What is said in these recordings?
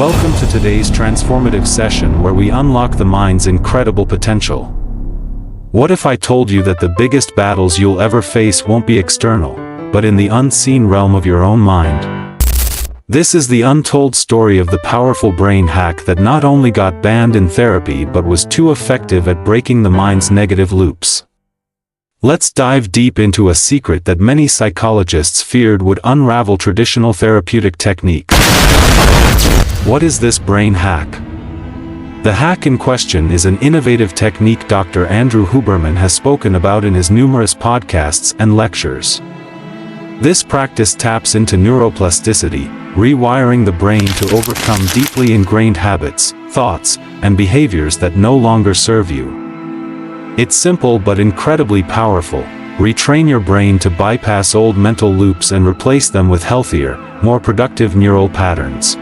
Welcome to today's transformative session where we unlock the mind's incredible potential. What if I told you that the biggest battles you'll ever face won't be external, but in the unseen realm of your own mind? This is the untold story of the powerful brain hack that not only got banned in therapy but was too effective at breaking the mind's negative loops. Let's dive deep into a secret that many psychologists feared would unravel traditional therapeutic techniques. What is this brain hack? The hack in question is an innovative technique Dr. Andrew Huberman has spoken about in his numerous podcasts and lectures. This practice taps into neuroplasticity, rewiring the brain to overcome deeply ingrained habits, thoughts, and behaviors that no longer serve you. It's simple but incredibly powerful. Retrain your brain to bypass old mental loops and replace them with healthier, more productive neural patterns.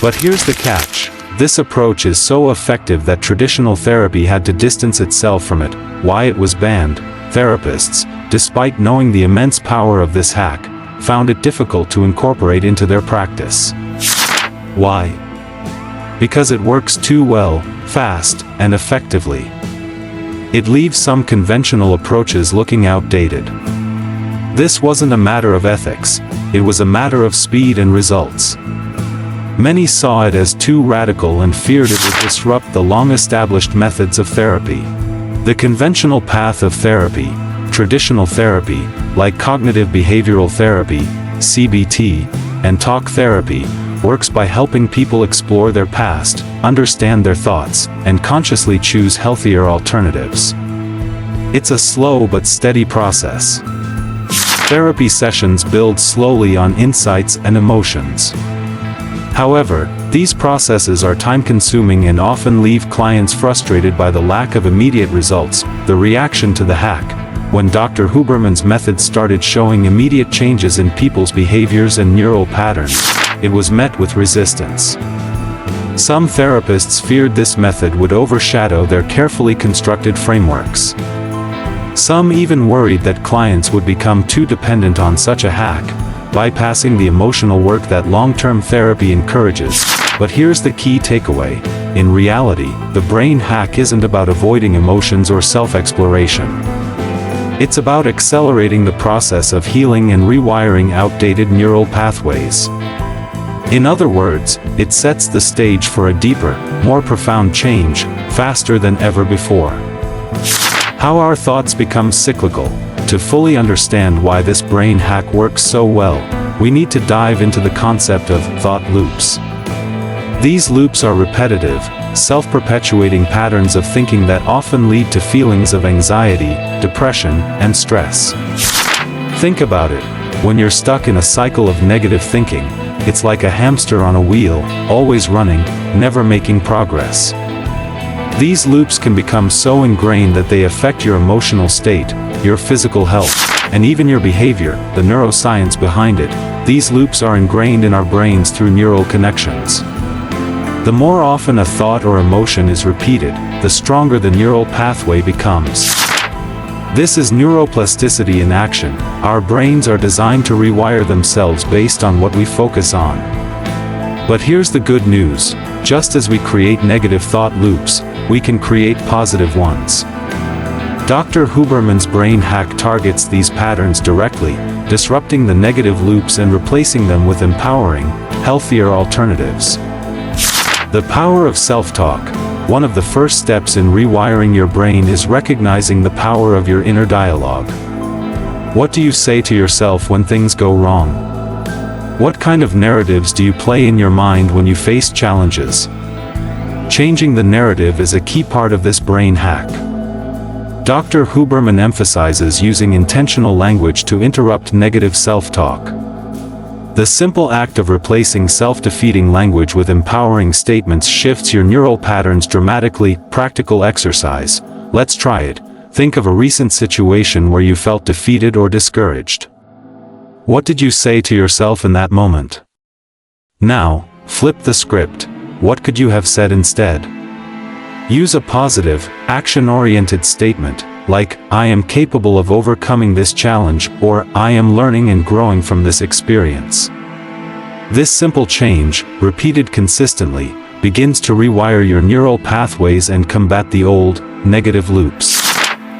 But here's the catch. This approach is so effective that traditional therapy had to distance itself from it. Why it was banned? Therapists, despite knowing the immense power of this hack, found it difficult to incorporate into their practice. Why? Because it works too well, fast, and effectively. It leaves some conventional approaches looking outdated. This wasn't a matter of ethics, it was a matter of speed and results. Many saw it as too radical and feared it would disrupt the long-established methods of therapy. The conventional path of therapy, traditional therapy, like cognitive behavioral therapy, CBT, and talk therapy, works by helping people explore their past, understand their thoughts, and consciously choose healthier alternatives. It's a slow but steady process. Therapy sessions build slowly on insights and emotions. However, these processes are time-consuming and often leave clients frustrated by the lack of immediate results. The reaction to the hack: when Dr. Huberman's method started showing immediate changes in people's behaviors and neural patterns, it was met with resistance. Some therapists feared this method would overshadow their carefully constructed frameworks. Some even worried that clients would become too dependent on such a hack, bypassing the emotional work that long-term therapy encourages. But here's the key takeaway. In reality, the brain hack isn't about avoiding emotions or self-exploration. It's about accelerating the process of healing and rewiring outdated neural pathways. In other words, it sets the stage for a deeper, more profound change, faster than ever before. How our thoughts become cyclical. To fully understand why this brain hack works so well, we need to dive into the concept of thought loops. These loops are repetitive, self-perpetuating patterns of thinking that often lead to feelings of anxiety, depression, and stress. Think about it. When you're stuck in a cycle of negative thinking, it's like a hamster on a wheel, always running, never making progress. These loops can become so ingrained that they affect your emotional state, your physical health, and even your behavior. The neuroscience behind it: these loops are ingrained in our brains through neural connections. The more often a thought or emotion is repeated, the stronger the neural pathway becomes. This is neuroplasticity in action. Our brains are designed to rewire themselves based on what we focus on. But here's the good news: just as we create negative thought loops, we can create positive ones. Dr. Huberman's brain hack targets these patterns directly, disrupting the negative loops and replacing them with empowering, healthier alternatives. The power of self-talk. One of the first steps in rewiring your brain is recognizing the power of your inner dialogue. What do you say to yourself when things go wrong? What kind of narratives do you play in your mind when you face challenges? Changing the narrative is a key part of this brain hack. Dr. Huberman emphasizes using intentional language to interrupt negative self-talk. The simple act of replacing self-defeating language with empowering statements shifts your neural patterns dramatically. Practical exercise. Let's try it. Think of a recent situation where you felt defeated or discouraged. What did you say to yourself in that moment? Now, flip the script. What could you have said instead? Use a positive, action-oriented statement, like, "I am capable of overcoming this challenge," or "I am learning and growing from this experience." This simple change, repeated consistently, begins to rewire your neural pathways and combat the old, negative loops.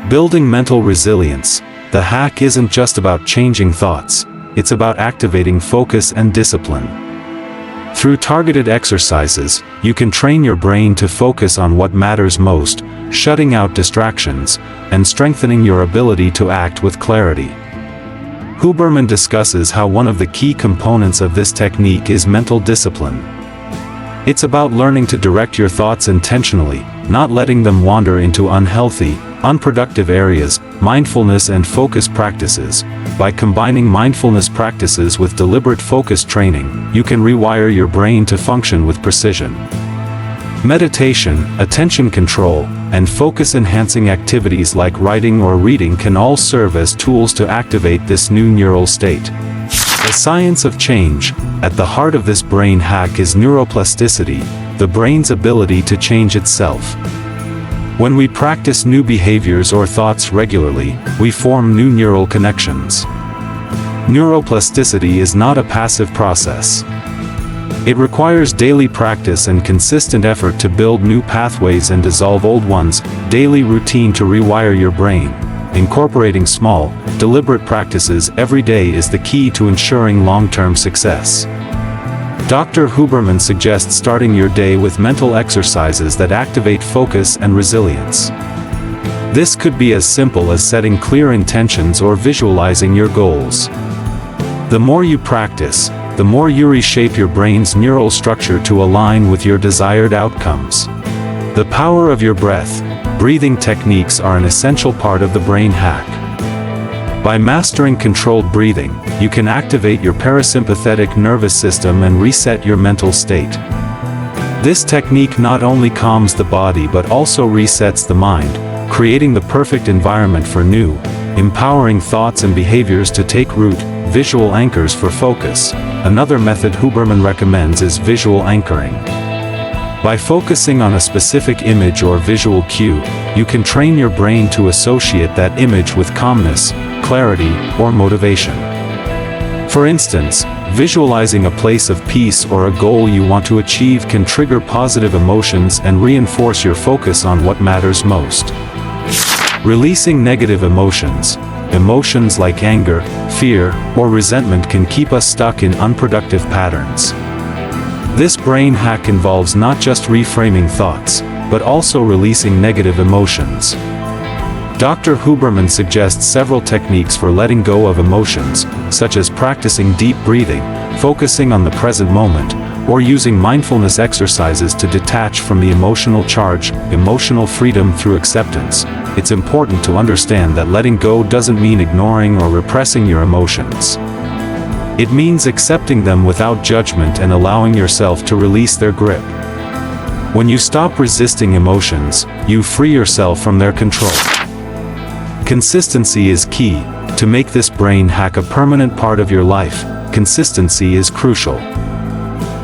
Building mental resilience. The hack isn't just about changing thoughts, it's about activating focus and discipline. Through targeted exercises, you can train your brain to focus on what matters most, shutting out distractions, and strengthening your ability to act with clarity. Huberman discusses how one of the key components of this technique is mental discipline. It's about learning to direct your thoughts intentionally, not letting them wander into unhealthy, unproductive areas. Mindfulness and focus practices. By combining mindfulness practices with deliberate focus training, you can rewire your brain to function with precision. Meditation, attention control, and focus-enhancing activities like writing or reading can all serve as tools to activate this new neural state. The science of change. At the heart of this brain hack is neuroplasticity, the brain's ability to change itself. When we practice new behaviors or thoughts regularly, we form new neural connections. Neuroplasticity is not a passive process. It requires daily practice and consistent effort to build new pathways and dissolve old ones. Daily routine to rewire your brain. Incorporating small, deliberate practices every day is the key to ensuring long-term success. Dr. Huberman suggests starting your day with mental exercises that activate focus and resilience. This could be as simple as setting clear intentions or visualizing your goals. The more you practice, the more you reshape your brain's neural structure to align with your desired outcomes. The power of your breath. Breathing techniques are an essential part of the brain hack. By mastering controlled breathing, you can activate your parasympathetic nervous system and reset your mental state. This technique not only calms the body but also resets the mind, creating the perfect environment for new, empowering thoughts and behaviors to take root. Visual anchors for focus. Another method Huberman recommends is visual anchoring. By focusing on a specific image or visual cue, you can train your brain to associate that image with calmness, clarity, or motivation. For instance, visualizing a place of peace or a goal you want to achieve can trigger positive emotions and reinforce your focus on what matters most. Releasing negative emotions. Emotions like anger, fear, or resentment can keep us stuck in unproductive patterns. This brain hack involves not just reframing thoughts, but also releasing negative emotions. Dr. Huberman suggests several techniques for letting go of emotions, such as practicing deep breathing, focusing on the present moment, or using mindfulness exercises to detach from the emotional charge. Emotional freedom through acceptance. It's important to understand that letting go doesn't mean ignoring or repressing your emotions. It means accepting them without judgment and allowing yourself to release their grip. When you stop resisting emotions, you free yourself from their control. Consistency is key. To make this brain hack a permanent part of your life, consistency is crucial.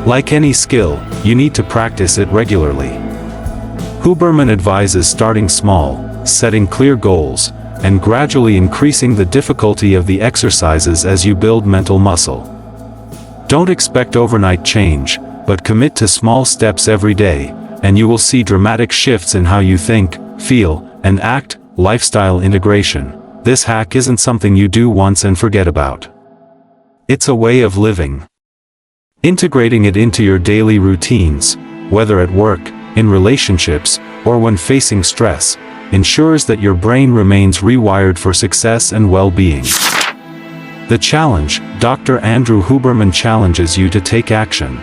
Like any skill, you need to practice it regularly. Huberman advises starting small, setting clear goals, and gradually increasing the difficulty of the exercises as you build mental muscle. Don't expect overnight change, but commit to small steps every day, and you will see dramatic shifts in how you think, feel, and act. Lifestyle integration. This hack isn't something you do once and forget about. It's a way of living. Integrating it into your daily routines, whether at work, in relationships, or when facing stress, ensures that your brain remains rewired for success and well-being. The challenge. Dr. Andrew Huberman challenges you to take action.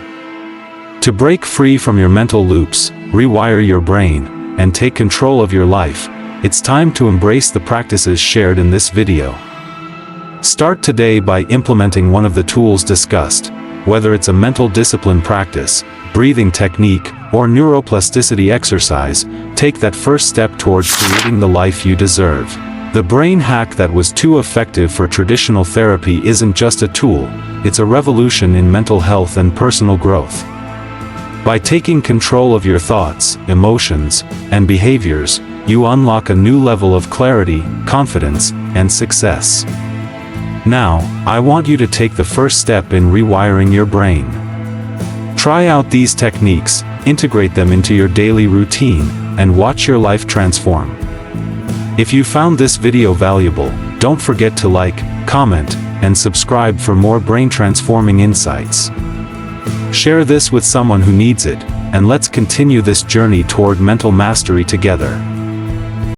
To break free from your mental loops, rewire your brain, and take control of your life, it's time to embrace the practices shared in this video. Start today by implementing one of the tools discussed, whether it's a mental discipline practice, breathing technique, or neuroplasticity exercise. Take that first step towards creating the life you deserve. The brain hack that was too effective for traditional therapy isn't just a tool, it's a revolution in mental health and personal growth. By taking control of your thoughts, emotions, and behaviors, you unlock a new level of clarity, confidence, and success. Now, I want you to take the first step in rewiring your brain. Try out these techniques, integrate them into your daily routine, and watch your life transform. If you found this video valuable, don't forget to like, comment, and subscribe for more brain-transforming insights. Share this with someone who needs it, and let's continue this journey toward mental mastery together.